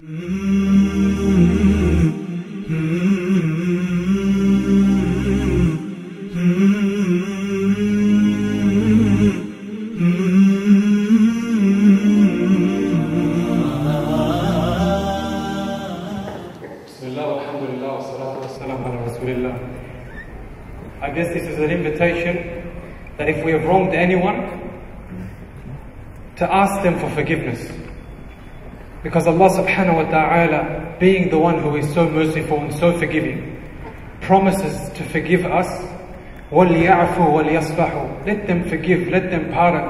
I guess this is an invitation that if we have wronged anyone, to ask them for forgiveness. Because Allah subhanahu wa ta'ala, being the one who is so merciful and so forgiving, promises to forgive us. وَلْيَعْفُوا وَلْيَصْفَحُوا. Let them forgive, let them pardon.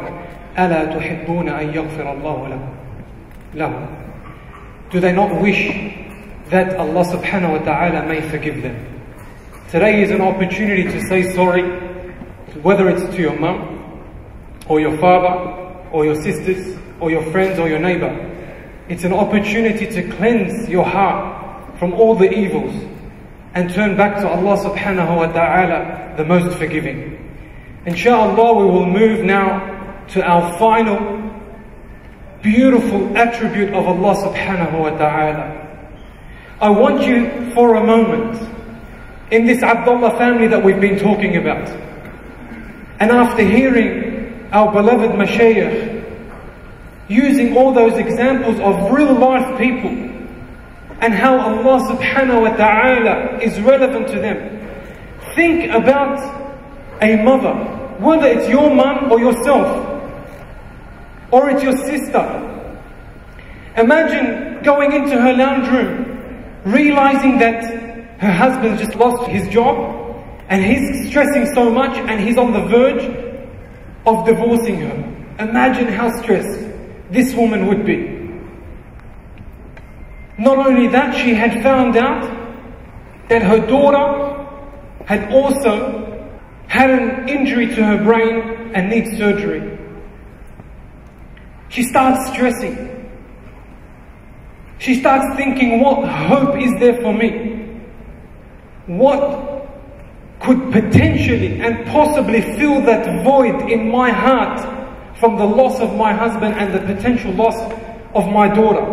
أَلَا تُحِبُّونَ أَن يَغْفِرَ اللَّهُ لَهُمْ. Do they not wish that Allah subhanahu wa ta'ala may forgive them? Today is an opportunity to say sorry, whether it's to your mum, or your father, or your sisters, or your friends, or your neighbor. It's an opportunity to cleanse your heart from all the evils and turn back to Allah subhanahu wa ta'ala, the most forgiving. Inshallah, we will move now to our final beautiful attribute of Allah subhanahu wa ta'ala. I want you for a moment, in this Abdullah family that we've been talking about, and after hearing our beloved mashayikh using all those examples of real life people and how Allah subhanahu wa ta'ala is relevant to them, think about a mother, whether it's your mum or yourself, or it's your sister. Imagine going into her lounge room, realizing that her husband just lost his job and he's stressing so much and he's on the verge of divorcing her. Imagine how stressed this woman would be. Not only that, she had found out that her daughter had also had an injury to her brain and needs surgery. She starts stressing. She starts thinking, what hope is there for me? What could potentially and possibly fill that void in my heart from the loss of my husband and the potential loss of my daughter?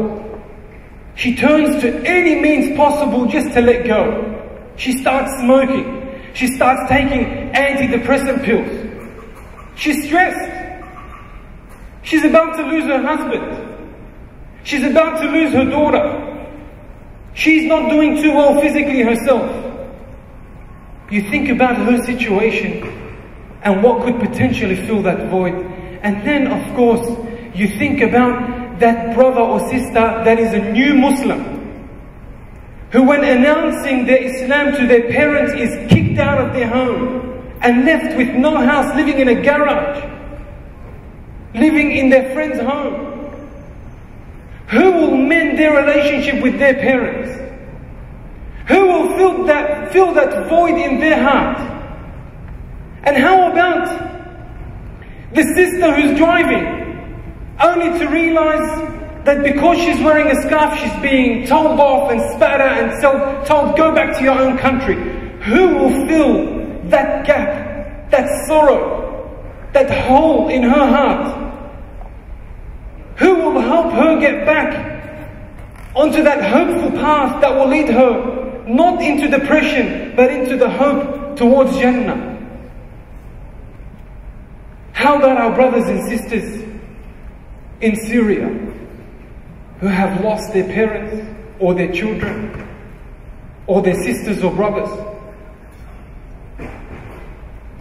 She turns to any means possible just to let go. She starts smoking. She starts taking antidepressant pills. She's stressed. She's about to lose her husband. She's about to lose her daughter. She's not doing too well physically herself. You think about her situation and what could potentially fill that void. And then, of course, you think about that brother or sister that is a new Muslim, who when announcing their Islam to their parents is kicked out of their home and left with no house, living in a garage, living in their friend's home. Who will mend their relationship with their parents? Who will fill that void in their heart? And how about the sister who's driving, only to realize that because she's wearing a scarf, she's being told off and spat at and told, go back to your own country? Who will fill that gap, that sorrow, that hole in her heart? Who will help her get back onto that hopeful path that will lead her not into depression, but into the hope towards Jannah? How about our brothers and sisters in Syria who have lost their parents or their children or their sisters or brothers?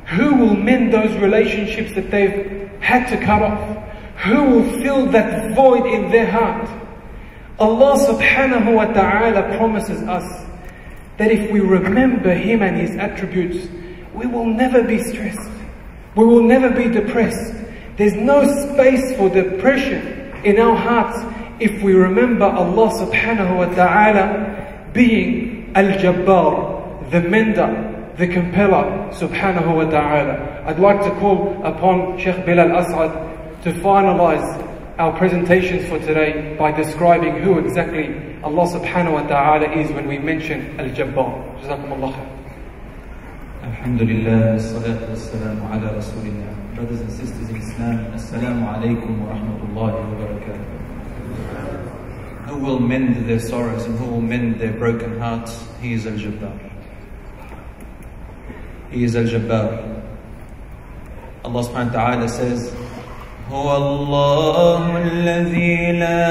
Who will mend those relationships that they've had to cut off? Who will fill that void in their heart? Allah subhanahu wa ta'ala promises us that if we remember Him and His attributes, we will never be stressed. We will never be depressed. There's no space for depression in our hearts if we remember Allah subhanahu wa ta'ala being Al-Jabbaar, the mender, the compeller subhanahu wa ta'ala. I'd like to call upon Sheikh Belal Assaad to finalize our presentations for today by describing who exactly Allah subhanahu wa ta'ala is when we mention Al-Jabbaar. Jazakumullah khair. Alhamdulillah, salatu wassalamu ala rasulillah. Brothers and sisters in Islam, assalamu alaikum wa rahmatullahi wa barakatuh. No will mend their sorrows and who will mend their broken hearts. He is Al-Jabbar. He is Al-Jabbar. Allah subhanahu wa ta'ala says, هو الله الذي لا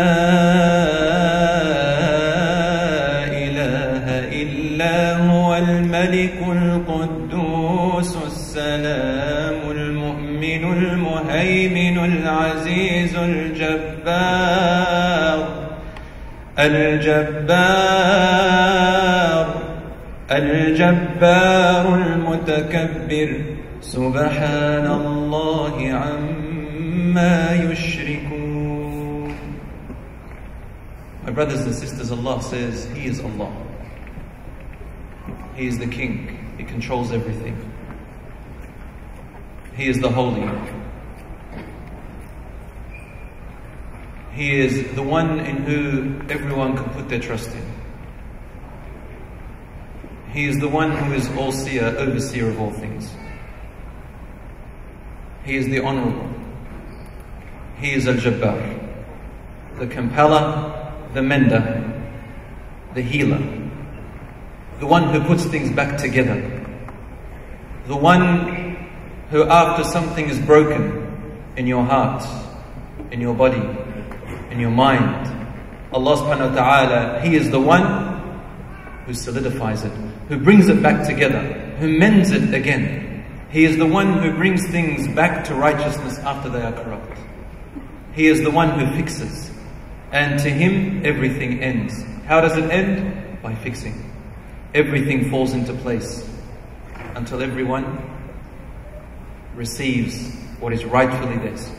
إله إلا هو الملك القدوس السلام المؤمن المهيمن العزيز الجبار المتكبر سبحان الله عما يشركون. My brothers and sisters, Allah says He is Allah. He is the King. He controls everything. He is the Holy. He is the one in who everyone can put their trust in. He is the one who is all-seer, overseer of all things. He is the Honorable. He is Al-Jabbar, the Compeller, the Mender, the Healer, the one who puts things back together, the one who after something is broken in your heart, in your body, in your mind, Allah subhanahu wa ta'ala, He is the one who solidifies it, who brings it back together, who mends it again. He is the one who brings things back to righteousness after they are corrupt. He is the one who fixes. And to Him, everything ends. How does it end? By fixing. Everything falls into place until everyone receives what is rightfully theirs.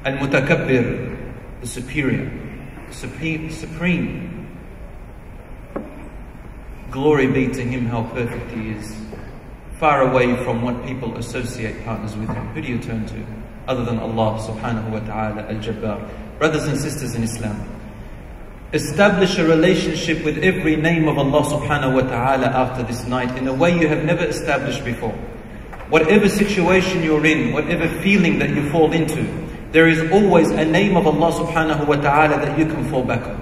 Al-Mutakabbir, the superior, supreme. Glory be to Him, how perfect He is. Far away from what people associate partners with Him. Who do you turn to other than Allah subhanahu wa ta'ala, Al-Jabbar? Brothers and sisters in Islam, establish a relationship with every name of Allah subhanahu wa ta'ala after this night in a way you have never established before. Whatever situation you're in, whatever feeling that you fall into, there is always a name of Allah subhanahu wa ta'ala that you can fall back on.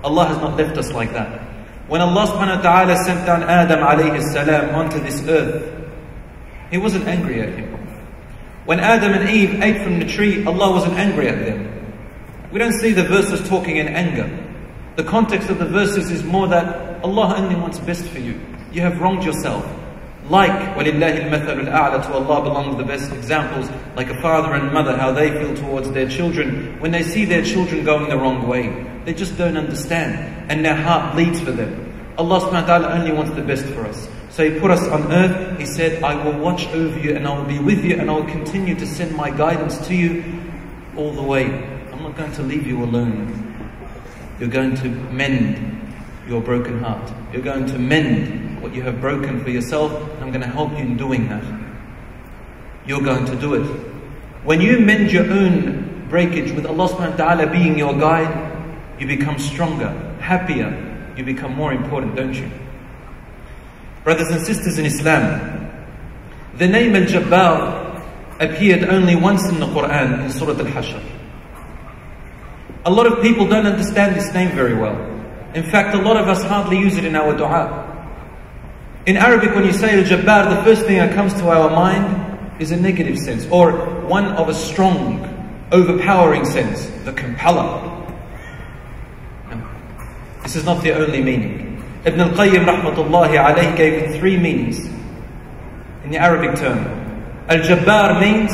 Allah has not left us like that. When Allah subhanahu wa ta'ala sent down Adam alayhi salam onto this earth, He wasn't angry at him. When Adam and Eve ate from the tree, Allah wasn't angry at them. We don't see the verses talking in anger. The context of the verses is more that Allah only wants best for you. You have wronged yourself. Like, وَلِلَّهِ الْمَثَلُ الْأَعْلَى, to Allah belongs the best examples, like a father and mother, how they feel towards their children when they see their children going the wrong way. They just don't understand, and their heart bleeds for them. Allah subhanahu wa ta'ala only wants the best for us. So He put us on earth. He said, I will watch over you and I will be with you and I will continue to send my guidance to you all the way. I'm not going to leave you alone. You're going to mend your broken heart. You're going to mend what you have broken for yourself, and I'm going to help you in doing that. You're going to do it. When you mend your own breakage with Allah subhanahu wa ta'ala being your guide, you become stronger, happier, you become more important, don't you? Brothers and sisters in Islam, the name Al-Jabbar appeared only once in the Quran, in Surah Al-Hashr. A lot of people don't understand this name very well. In fact, a lot of us hardly use it in our dua. In Arabic, when you say Al-Jabbar, the first thing that comes to our mind is a negative sense, or one of a strong, overpowering sense, the compeller. No. This is not the only meaning. Ibn al-Qayyim rahmatullahi alayhi gave it 3 meanings in the Arabic term. Al-Jabbar means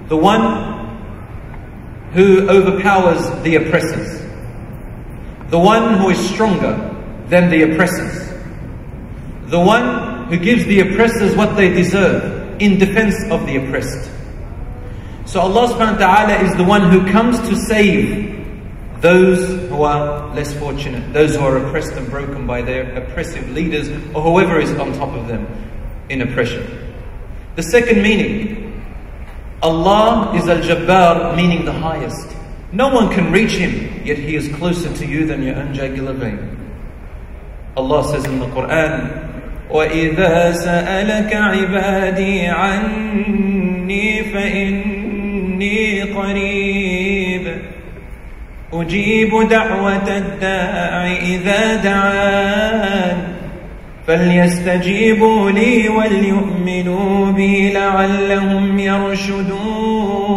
the one who overpowers the oppressors, the one who is stronger than the oppressors, the one who gives the oppressors what they deserve in defense of the oppressed. So Allah subhanahu wa ta'ala is the one who comes to save those who are less fortunate, those who are oppressed and broken by their oppressive leaders or whoever is on top of them in oppression. The second meaning, Allah is Al-Jabbar, meaning the highest. No one can reach Him, yet He is closer to you than your own jugular vein. Allah says in the Quran, وَإِذَا سَأَلَكَ عِبَادِي عَنِّي فَإِنِّي قَرِيبٌ أجيب دعوة الداع إذا دعان فليستجيبوا لي وليؤمنوا بي لعلهم يرشدون.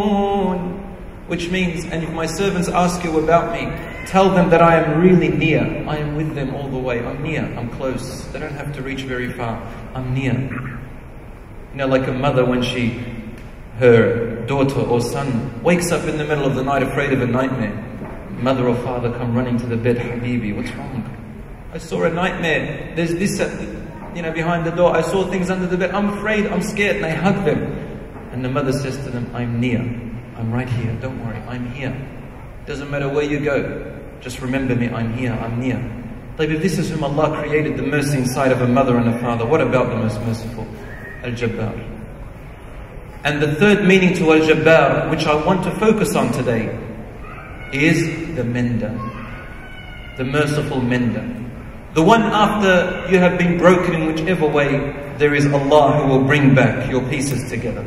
Which means, and if my servants ask you about me, tell them that I am really near. I am with them all the way. I'm near, I'm close. They don't have to reach very far. I'm near. You know, like a mother when her daughter or son wakes up in the middle of the night afraid of a nightmare. Mother or father come running to the bed, Habibi, what's wrong? I saw a nightmare. There's this, behind the door. I saw things under the bed. I'm afraid, I'm scared. And they hug them. And the mother says to them, I'm near. I'm right here. Don't worry, I'm here. Doesn't matter where you go. Just remember me, I'm here, I'm near. But if this is whom Allah created the mercy inside of a mother and a father, what about the most merciful? Al-Jabbar. And the third meaning to Al-Jabbar, which I want to focus on today, is the mender. The merciful mender. The one after you have been broken in whichever way, there is Allah who will bring back your pieces together.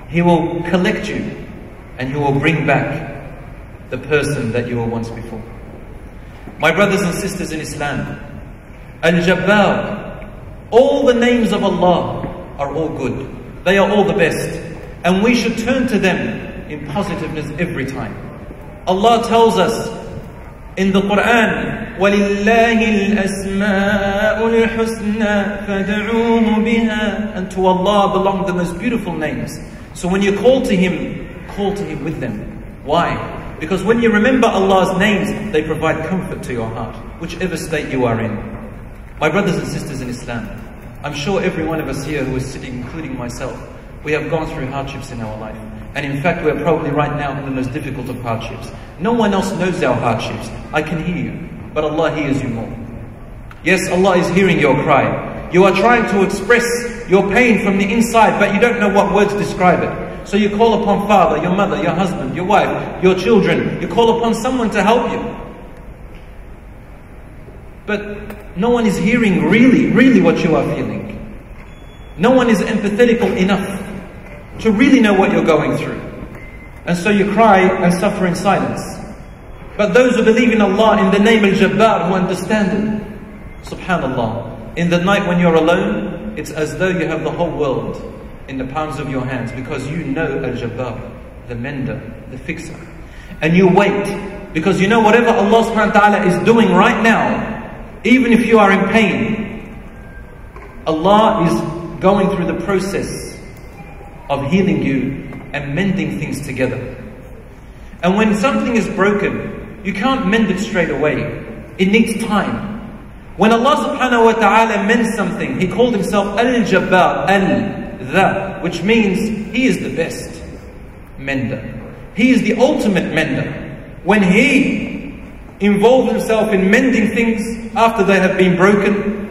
He will collect you and He will bring back the person that you were once before. My brothers and sisters in Islam, Al-Jabbar, all the names of Allah are all good. They are all the best. And we should turn to them in positiveness every time. Allah tells us in the Quran, وَلِلَّهِ الْأَسْمَاءُ الْحُسْنَى فَادْعُوهُ بِهَا. And to Allah belong the most beautiful names. So when you call to Him with them. Why? Because when you remember Allah's names, they provide comfort to your heart, whichever state you are in. My brothers and sisters in Islam, I'm sure every one of us here who is sitting, including myself, we have gone through hardships in our life. And in fact, we're probably right now in the most difficult of hardships. No one else knows our hardships. I can hear you, but Allah hears you more. Yes, Allah is hearing your cry. You are trying to express your pain from the inside, but you don't know what words describe it. So you call upon father, your mother, your husband, your wife, your children. You call upon someone to help you. But no one is hearing really what you are feeling. No one is empathetical enough to really know what you're going through. And so you cry and suffer in silence. But those who believe in Allah in the name Al-Jabbar, who understand it, subhanallah, in the night when you're alone, it's as though you have the whole world in the palms of your hands, because you know Al-Jabbar, the mender, the fixer. And you wait, because you know whatever Allah subhanahu wa ta'ala is doing right now, even if you are in pain, Allah is going through the process of healing you and mending things together. And when something is broken, you can't mend it straight away. It needs time. When Allah subhanahu wa ta'ala mends something, He called Himself Al-Jabbar, Al-Dha, which means He is the best mender. He is the ultimate mender. When He involves Himself in mending things after they have been broken,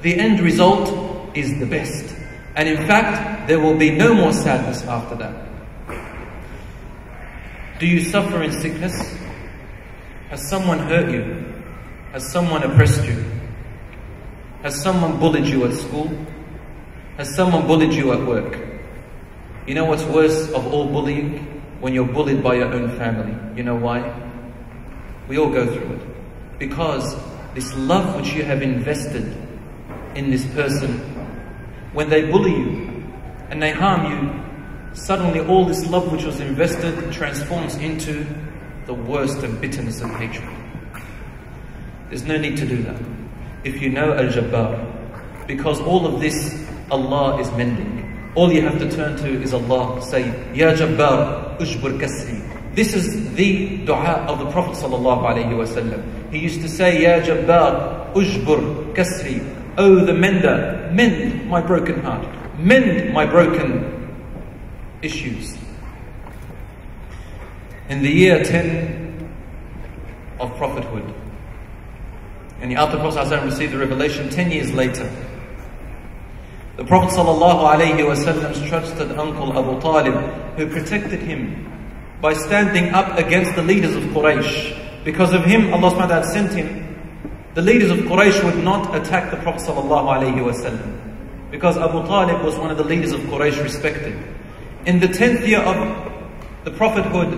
the end result is the best. And in fact, there will be no more sadness after that. Do you suffer in sickness? Has someone hurt you? Has someone oppressed you? Has someone bullied you at school? Has someone bullied you at work? You know what's worse of all bullying? When you're bullied by your own family. You know why? We all go through it. Because this love which you have invested in this person, when they bully you and they harm you, suddenly all this love which was invested transforms into the worst of bitterness and hatred. There's no need to do that if you know Al-Jabbar, because all of this Allah is mending. All you have to turn to is Allah. Say, Ya Jabbar, Ujbur Kasri. This is the dua of the Prophet ﷺ. He used to say, Ya Jabbar, Ujbur Kasri. Oh, the mender, mend my broken heart. Mend my broken issues. In the year 10 of prophethood, and after the Prophet ﷺ received the revelation 10 years later, the Prophet ﷺ's trusted uncle Abu Talib, who protected him by standing up against the leaders of Quraysh. Because of him, Allah subhanahu wa ta'ala sent him. The leaders of Quraysh would not attack the Prophet ﷺ, because Abu Talib was one of the leaders of Quraysh respected. In the 10th year of the prophethood,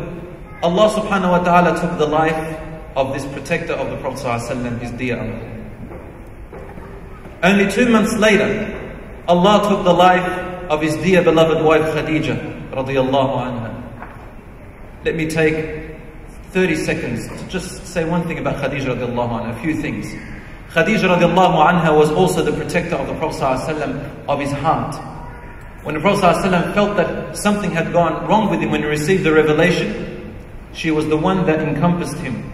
Allah subhanahu wa ta'ala took the life of this protector of the Prophet ﷺ, his dear uncle. Only 2 months later, Allah took the life of his dear beloved wife Khadija radiyallahu anha. Let me take 30 seconds to just say one thing about Khadija radiyallahu anha, a few things. Khadija radiyallahu anha was also the protector of the Prophet ﷺ of his heart. When the Prophet ﷺ felt that something had gone wrong with him when he received the revelation, she was the one that encompassed him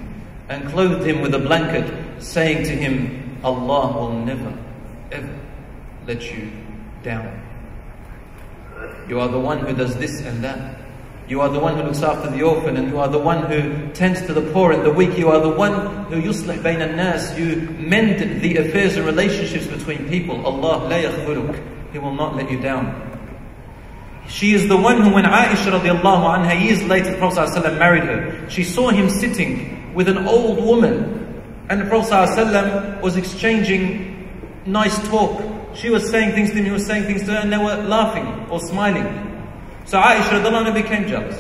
and clothed him with a blanket, saying to him, Allah will never, ever let you down. You are the one who does this and that. You are the one who looks after the orphan, and you are the one who tends to the poor and the weak. You are the one who yuslih bayn al-nas. You mend the affairs and relationships between people. Allah la yakhzuluk. He will not let you down. She is the one who, when Aisha radiallahu anha, years later, the Prophet ﷺ married her, she saw him sitting with an old woman, and the Prophet ﷺ was exchanging nice talk. She was saying things to him, he was saying things to her, and they were laughing or smiling. So Aisha radiallahu anha became jealous.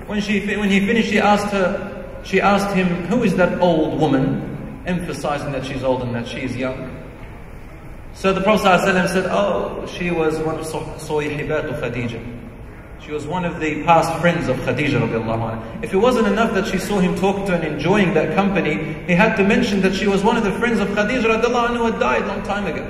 When he finished, she asked him, who is that old woman? Emphasizing that she's old and that she is young. So the Prophet ﷺ said, oh, she was one of Soyhibatu Khadija. She was one of the past friends of Khadija radiallahu anha. If it wasn't enough that she saw him talking to her and enjoying that company, he had to mention that she was one of the friends of Khadija radiallahu anha who had died a long time ago.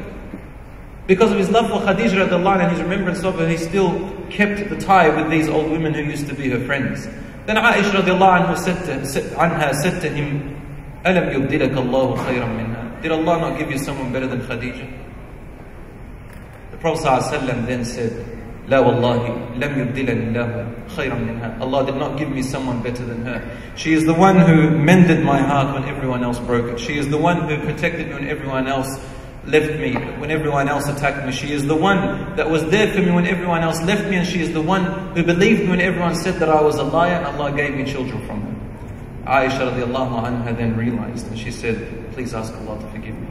Because of his love for Khadija radiallahu anha and his remembrance of her, he still kept the tie with these old women who used to be her friends. Then Aisha radiallahu anha said to him, أَلَمْ يُبْدِلَكَ اللَّهُ خَيْرًا مِنْهَا. Did Allah not give you someone better than Khadija? The Prophet ﷺ then said, لا والله لم يبدلني الله خيرا منها. Allah did not give me someone better than her. She is the one who mended my heart when everyone else broke it. She is the one who protected me when everyone else left me, when everyone else attacked me. She is the one that was there for me when everyone else left me, and she is the one who believed me when everyone said that I was a liar, and Allah gave me children from her. Aisha radiallahu anha then realized, and she said, please ask Allah to forgive me.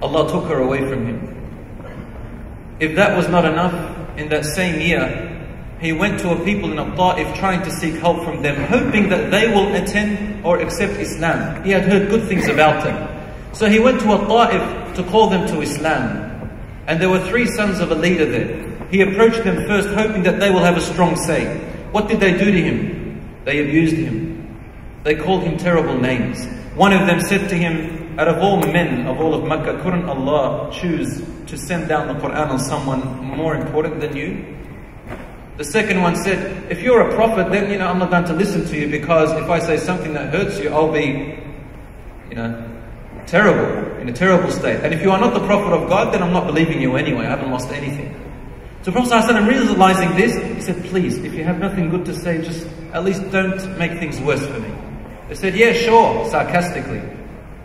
Allah took her away from him. If that was not enough, in that same year, he went to a people in Al-Ta'if trying to seek help from them, hoping that they will attend or accept Islam. He had heard good things about them. So he went to Al-Ta'if to call them to Islam. And there were 3 sons of a leader there. He approached them first, hoping that they will have a strong say. What did they do to him? They abused him. They called him terrible names. One of them said to him, out of all men of all of Makkah, couldn't Allah choose to send down the Quran on someone more important than you? The second one said, if you're a prophet, then I'm not going to listen to you, because if I say something that hurts you, I'll be terrible, in a terrible state. And if you are not the prophet of God, then I'm not believing you anyway. I haven't lost anything. So Prophet ﷺ, realizing this, he said, please, if you have nothing good to say, just at least don't make things worse for me. They said, yeah, sure, sarcastically.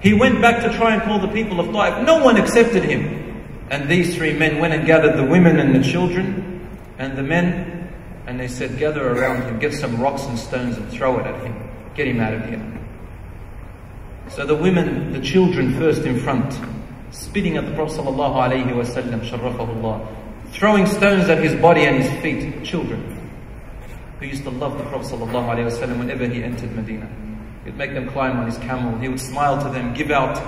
He went back to try and call the people of Ta'if. No one accepted him. And these 3 men went and gathered the women and the children and the men, and they said, gather around him, get some rocks and stones and throw it at him. Get him out of here. So the women, the children first in front, spitting at the Prophet ﷺ, sharrafahullah, throwing stones at his body and his feet. Children who used to love the Prophet ﷺ whenever he entered Medina. He'd make them climb on his camel. He would smile to them, give out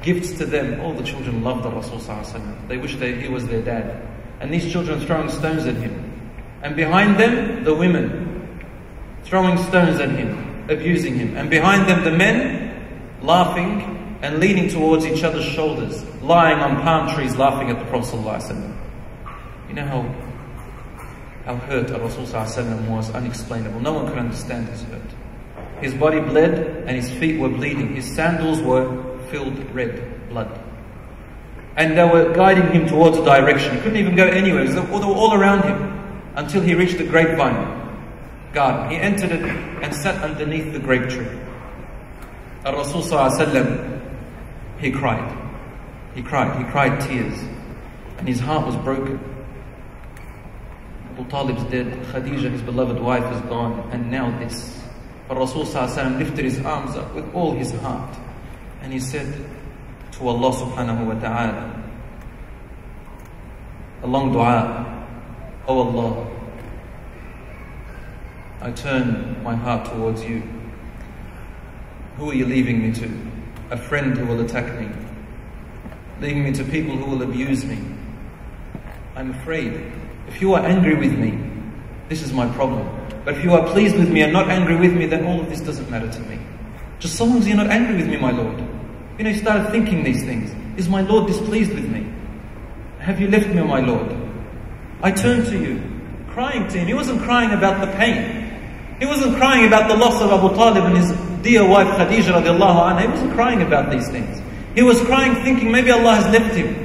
gifts to them. All the children loved the Rasul ﷺ. They wished he was their dad. And these children throwing stones at him. And behind them, the women throwing stones at him, abusing him. And behind them, the men laughing and leaning towards each other's shoulders, lying on palm trees, laughing at the Prophet ﷺ. You know how hurt Rasul ﷺ was, unexplainable. No one could understand his hurt. His body bled and his feet were bleeding. His sandals were filled with red blood. And they were guiding him towards a direction. He couldn't even go anywhere. They were all around him until he reached the grapevine garden. He entered it and sat underneath the grape tree. Rasul ﷺ, he cried. He cried tears. And his heart was broken. Abu Talib's dead. Khadija, his beloved wife, is gone. And now this. But Rasul ﷺ lifted his arms up with all his heart. And he said to Allah subhanahu wa ta'ala, a long dua, O Allah, I turn my heart towards you. Who are you leaving me to? A friend who will attack me, leaving me to people who will abuse me. I'm afraid. If you are angry with me, this is my problem. But if you are pleased with me and not angry with me, then all of this doesn't matter to me. Just so long as you're not angry with me, my Lord. You know, you started thinking these things. Is my Lord displeased with me? Have you left me, O my Lord? I turned to you, crying to him. He wasn't crying about the pain. He wasn't crying about the loss of Abu Talib and his dear wife Khadija radiallahu anha. He wasn't crying about these things. He was crying thinking maybe Allah has left him.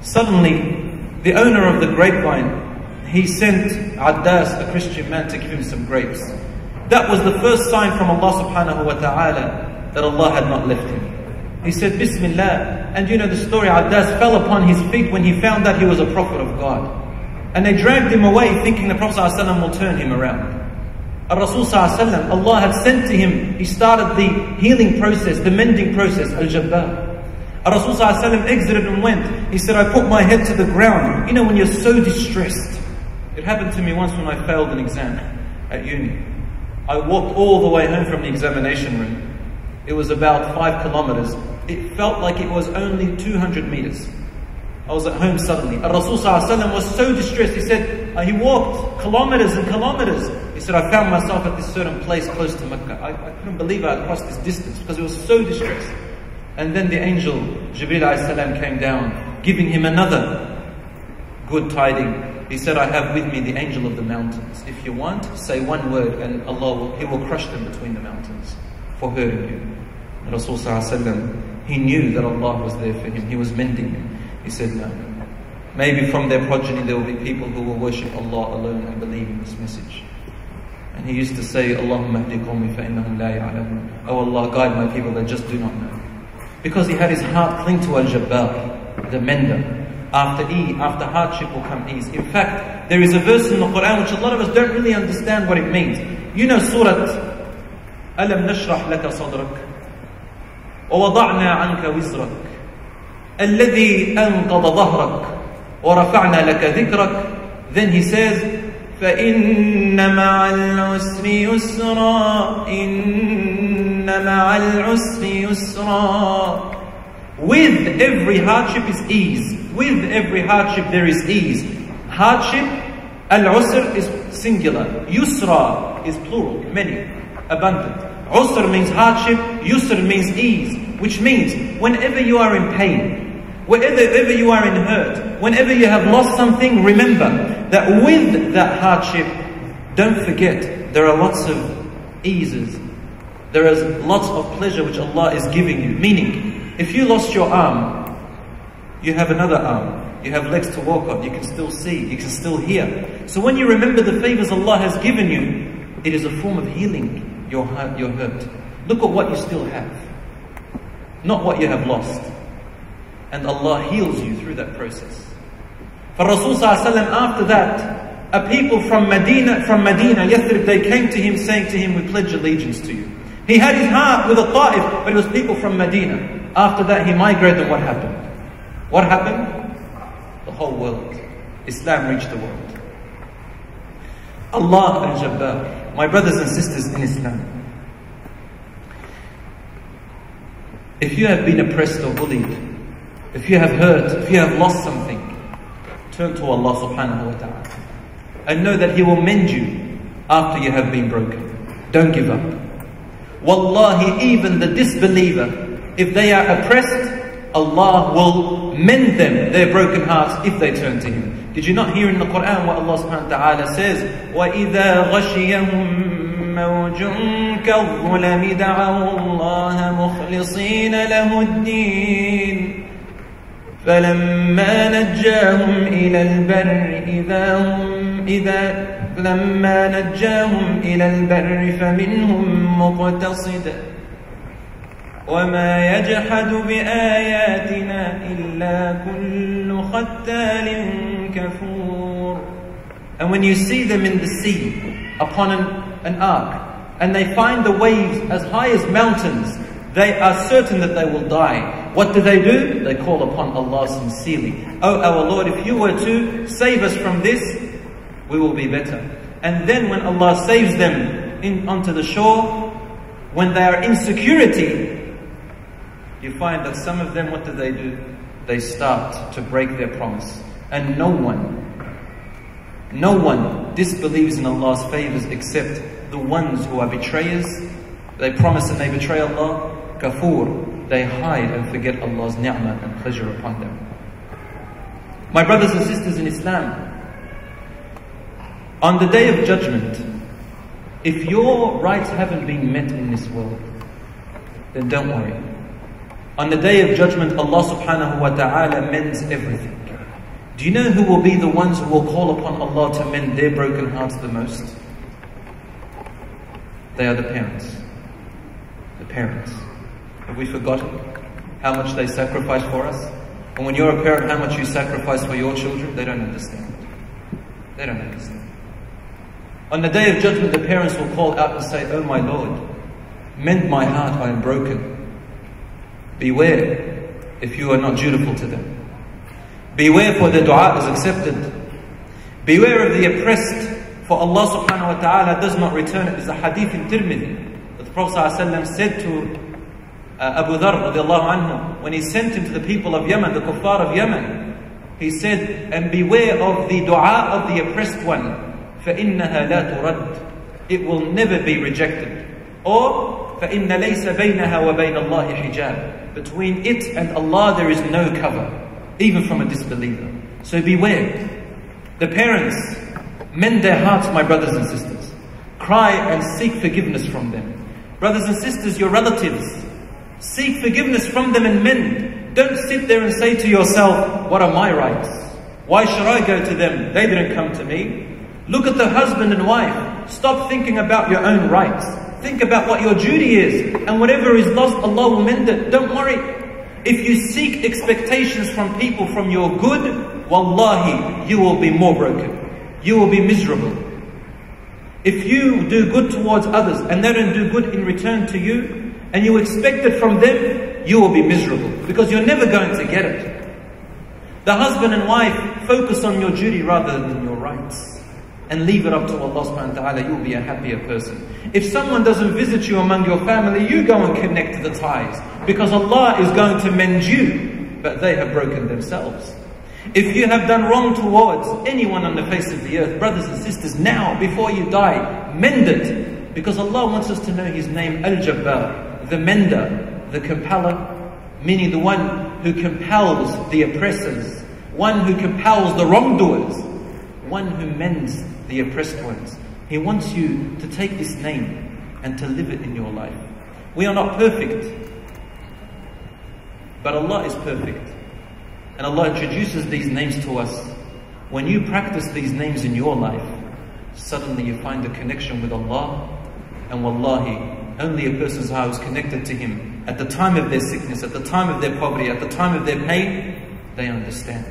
Suddenly, the owner of the grapevine, he sent Addas, a Christian man, to give him some grapes. That was the first sign from Allah subhanahu wa ta'ala that Allah had not left him. He said, Bismillah. And you know the story, Addas fell upon his feet when he found that he was a prophet of God. And they dragged him away thinking the Prophet ﷺ will turn him around. Rasul ﷺ, Allah had sent to him, he started the healing process, the mending process, Al-Jabbaar. Rasul ﷺ exited and went. He said, I put my head to the ground. You know when you're so distressed. It happened to me once when I failed an exam at uni. I walked all the way home from the examination room. It was about 5 kilometers. It felt like it was only 200 meters. I was at home suddenly. Rasul ﷺ was so distressed. He said, he walked kilometers and kilometers. He said, I found myself at this certain place close to Mecca. I couldn't believe I had crossed this distance because it was so distressed. And then the angel, Jibreel ﷺ, came down, giving him another good tiding. He said, I have with me the angel of the mountains. If you want, say one word and He will crush them between the mountains for hurting you. And Rasul ﷺ, he knew that Allah was there for him. He was mending him. He said, no. Maybe from their progeny there will be people who will worship Allah alone and believe in this message. And he used to say, Allahumma ahdi qawmi fa innahum la ya'lamun. Oh Allah, guide my people that just do not know. Because he had his heart cling to Al-Jabbaar, the mender. After hardship will come ease. In fact, there is a verse in the Quran which a lot of us don't really understand what it means. You know Surah Alam nashrah laka sadrak wa wada'na anka wizrak الذي أنقض ظهرك ورفعنا لك ذكرك. Then he says, فإن مع العسر يسرا إن مع العسر يسرا. With every hardship is ease. With every hardship there is ease. Hardship, al-usr is singular. Yusra is plural, many, abundant. Usr means hardship, yusr means ease. Which means, whenever you are in pain, whenever you are in hurt, whenever you have lost something, remember that with that hardship, don't forget, there are lots of eases. There is lots of pleasure which Allah is giving you. Meaning, if you lost your arm, you have another arm. You have legs to walk on. You can still see. You can still hear. So when you remember the favors Allah has given you, it is a form of healing your hurt. Look at what you still have, not what you have lost. And Allah heals you through that process. For Rasul ﷺ, after that, a people from Medina, Yathrib, they came to him saying to him, we pledge allegiance to you. He had his heart with a Ta'if, but it was people from Medina. After that he migrated, and what happened? What happened? The whole world. Islam reached the world. Allah al-Jabbar. My brothers and sisters in Islam, if you have been oppressed or bullied, if you have hurt, if you have lost something, turn to Allah subhanahu wa ta'ala and know that He will mend you after you have been broken. Don't give up. Wallahi, even the disbeliever, if they are oppressed, Allah will mend them, their broken hearts, if they turn to Him. Did you not hear in the Quran what Allah subhanahu wa ta'ala says? وَإِذَا غَشِيَهُمْ مَوْجٌ كَالظُّلَمِ دَعَوُا اللَّهَ مُخْلِصِينَ لَهُ الدِّينَ فَلَمَّا نَجَّاهُمْ إِلَى الْبَرِّ فَمِنْهُمْ مُقْتَصِدٌ وَمَا يَجْحَدُ بِآيَاتِنَا إِلَّا كُلُّ خَتَّالٍ كَفُورٍ. And when you see them in the sea, upon an ark, and they find the waves as high as mountains, they are certain that they will die. What do? They call upon Allah sincerely. Oh our Lord, if you were to save us from this, we will be better. And then when Allah saves them onto the shore, When they are in security, you find that some of them, what do? They start to break their promise. And no one disbelieves in Allah's favors except the ones who are betrayers. They promise and they betray Allah. Kafur, they hide and forget Allah's ni'mah and pleasure upon them. My brothers and sisters in Islam, on the Day of Judgment, if your rights haven't been met in this world, then don't worry. On the Day of Judgment, Allah subhanahu wa ta'ala mends everything. Do you know who will be the ones who will call upon Allah to mend their broken hearts the most? They are the parents. The parents. Have we forgotten how much they sacrifice for us? And when you're a parent, how much you sacrifice for your children? They don't understand. They don't understand. On the Day of Judgment, the parents will call out and say, "Oh my Lord, mend my heart, I am broken." Beware if you are not dutiful to them. Beware, for their dua is accepted. Beware of the oppressed, for Allah subhanahu wa ta'ala does not return it. It's a hadith in Tirmidhi. The Prophet ﷺ said to Abu Dharr radiallahu anhu, when he sent him to the people of Yemen, the kuffar of Yemen, he said, "And beware of the dua of the oppressed one, فَإِنَّهَا لَا تُرَدْ." It will never be rejected. Or, فَإِنَّ لَيْسَ بَيْنَهَا وَبَيْنَ اللَّهِ حِجَابٌ. Between it and Allah there is no cover, even from a disbeliever. So beware. The parents, mend their hearts, my brothers and sisters. Cry and seek forgiveness from them. Brothers and sisters, your relatives, seek forgiveness from them and mend. Don't sit there and say to yourself, "What are my rights? Why should I go to them? They didn't come to me." Look at the husband and wife. Stop thinking about your own rights. Think about what your duty is. And whatever is lost, Allah will mend it. Don't worry. If you seek expectations from people from your good, wallahi, you will be more broken. You will be miserable. If you do good towards others and they don't do good in return to you, and you expect it from them, you will be miserable, because you're never going to get it. The husband and wife, focus on your duty rather than your rights. And leave it up to Allah subhanahu wa ta'ala, you'll be a happier person. If someone doesn't visit you among your family, you go and connect the ties, because Allah is going to mend you, but they have broken themselves. If you have done wrong towards anyone on the face of the earth, brothers and sisters, now, before you die, mend it, because Allah wants us to know His name, Al-Jabbaar, the mender, the compeller, meaning the one who compels the oppressors, one who compels the wrongdoers, one who mends the oppressed ones. He wants you to take this name and to live it in your life. We are not perfect, but Allah is perfect. And Allah introduces these names to us. When you practice these names in your life, suddenly you find a connection with Allah. And wallahi, only a person's heart is connected to Him at the time of their sickness, at the time of their poverty, at the time of their pain, they understand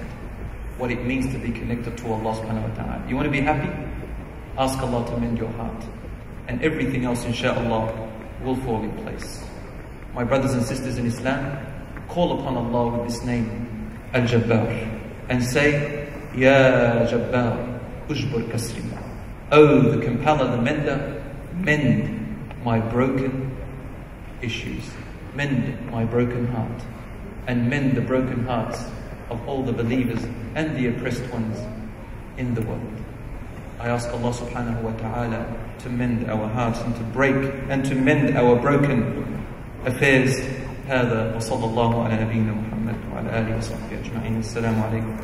what it means to be connected to Allah subhanahu wa ta'ala. You want to be happy? Ask Allah to mend your heart. And everything else, inshaAllah, will fall in place. My brothers and sisters in Islam, call upon Allah with this name, Al-Jabbaar, and say, Ya Jabbaar, Ujbur Kasri. Oh, the compeller, the mender, mend my broken issues. Mend my broken heart. And mend the broken hearts of all the believers and the oppressed ones in the world. I ask Allah subhanahu wa ta'ala to mend our hearts and to break and to mend our broken affairs. هذا وصلى الله على نبينا محمد وعلى آله وصحبه أجمعين. السلام عليكم.